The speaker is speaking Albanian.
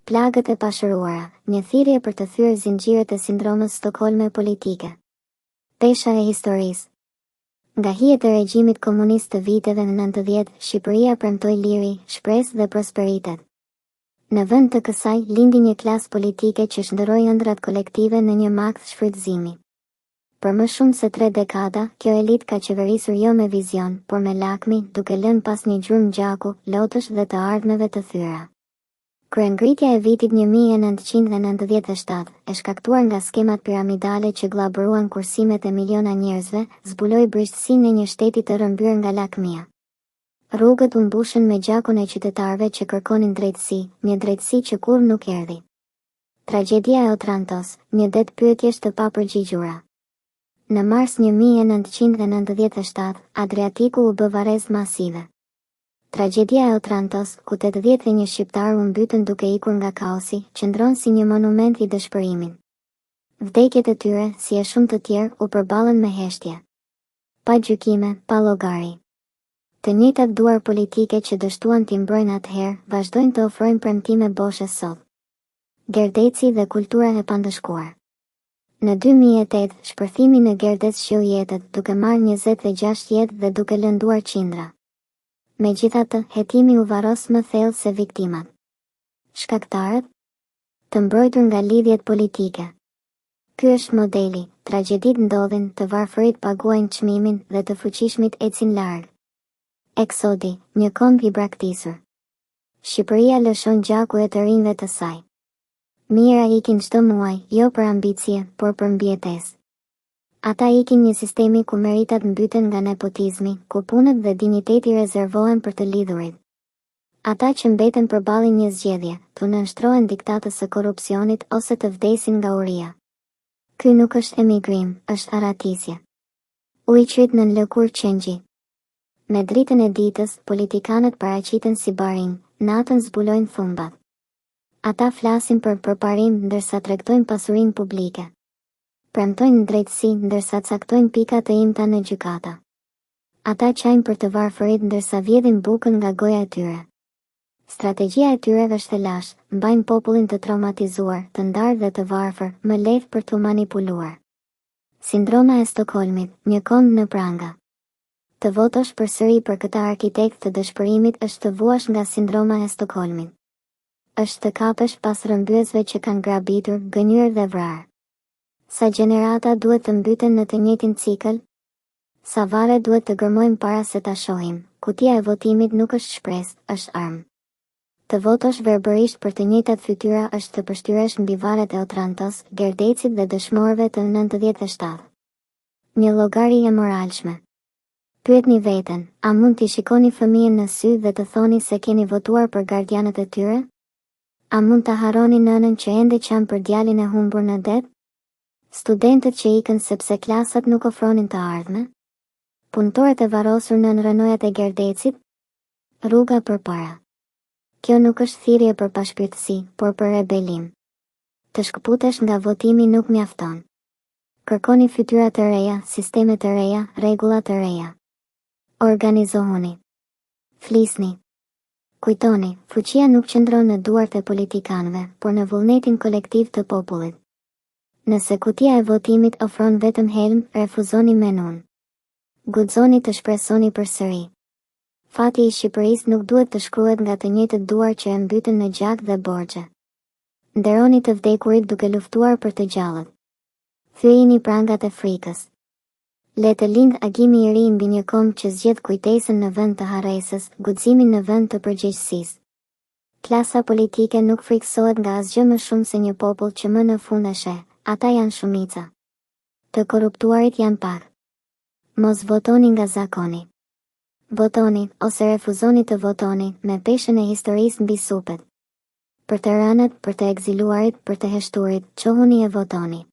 Plagët e pashëruara, një thirrje për të thyer zinxhirët e sindromës Stockholme politike. Pesha e historisë. Nga hijet e regjimit komunist të viteve 90, Shqipëria premtoi liri, shpresë dhe prosperitet. Në vend të kësaj, lindi një klasë politike që shndërroi ëndrat kolektive në një makt shfrytëzimi. Për më shumë se 3 dekada, kjo elit ka qeverisur jo me vizion, por me lakmi, duke lënë pas një gjurmë gjaku, lotësh dhe të ardhmeve të thyra. Kryengritja e vitit 1997, e shkaktuar nga skemat piramidale që gllabëruan kursimet e miliona njerëzve, zbuloi brishësinë e një shteti të rrëmbyer nga lakmia. Rrugët u mbushën me gjakun e qytetarëve që kërkonin drejtësi, një drejtësi që kurrë nuk erdhi. Tragjedia e Otrantos, një det pyetjesh të papërgjigjura. Në mars 1997, Adriatiku u bë varrezë masive. Tragjedia e Otrantos, ku 81 shqiptarë u mbytën duke ikur nga kaosi, qëndron si një monument i dëshpërimin. Vdekjet e tyre, si e shumë të tjerë, u përballën me heshtje. Pa gjykime, pa llogari. Të njëjtat duar politike që dështuan t'i mbrojnë atëherë, vazhdojnë të ofrojnë premtime boshe sot. Gerdeci dhe kultura e pandëshkuar. Në 2008, shpërthimi në Gerdec sheu jetët, duke marrë 26 jetë dhe duke lënduar qindra. Megjithatë, hetimi u varros më thellë se viktimat. Shkaktarët? Të mbrojtur nga lidhjet politike. Ky është modeli, tragjeditë ndodhin, të varfërit paguajnë çmimin dhe të fuqishmit ecin larg. Eksodi, një komb i braktisur. Shqipëria lëshon gjaku e të rinjve të saj. Mira ikin çdo muaj, jo për ambicie, por për mbijetesë. Ata ikin një sistemi ku meritat mbyten nga nepotizmi, ku punët dhe dinjiteti rezervohen për të lidhurit. Ata që mbeten përballin një zgjedhje, të nënshtrohen diktatës së korrupsionit ose të vdesin nga uria. Ky nuk është emigrim, është aratisje. Ujqyt në lëkur qëngji. Me dritën e ditës, politikanët paraqiten si baring, natën zbulojnë thumbat. Ata flasin për përparim ndërsa tregtojnë pasurinë publike. Premtojnë drejtësi ndërsa caktojnë pikat të imta në gjykata. Ata qajnë për të varfërit ndërsa vjedhin bukën nga goja e tyre. Strategjia e tyre është e lashtë, mbajnë popullin të traumatizuar, të ndarë dhe të varfër, më lehtë për të manipuluar. Sindroma e Stockholmit, një komb në pranga. Të votosh përsëri për këtë arkitekt të dëshpërimit është të vuash nga sindroma e Stockholmit. Është të kapesh pas rrëmbyesve që kanë grabitur, gënjur dhe vrarë. Sa gjenerata duhet të mbyten në të njëjtin cikël? Sa varre duhet të gërmojmë para se ta shohim? Kutia e votimit nuk është shpresë, është armë. Të votosh verbërisht për të njëjtat fytyra është të përshtyresh mbi varret e Otrantos, Gerdecit dhe dëshmorëve të 97. Një llogari e moralshme. Pyetni veten, a mund t'i shikoni fëmijën në sy dhe të thoni se keni votuar për gardianët e tyre? A mund ta harroni nënën që ende qan për djalin e humbur në det? Studentët që ikën sepse klasat nuk ofronin të ardhme? Punëtorët e varrosur në rënojat e Gerdecit? Rruga përpara. Kjo nuk është thirrje për pashpirtësi, por për rebelim. Të shkëputesh nga votimi nuk mjafton. Kërkoni fytyra të reja, sisteme të reja, rregulla të reja. Organizohuni. Flisni. Kujtoni, fuqia nuk qëndron në duart e politikanëve, por në vullnetin kolektiv të popullit. Nëse kutia e votimit ofron vetëm helm, refuzoni menun. Guxoni të shpresoni përsëri. Fati i Shqipërisë nuk duhet të shkruhet nga të njëjtët duar që e mbytën në gjak dhe borxhe. Nderoni të vdekurit duke luftuar për të gjallët. Thyejini prangat e frikës. Le të lind agimi i ri mbi një komb që zgjedh kujtesën në vend të harresës, guximin në vend të përgjegjësisë. Klasa politike nuk friksohet nga asgjë më shumë se një popull që më në fund e sheh, ata janë shumica. Të korruptuarit janë pak. Mos votoni nga zakoni. Votoni, ose refuzoni të votoni, me peshën e historisë mbi supet. Për të rënët, për të egziluarit, për të heshturit, qohuni e votoni.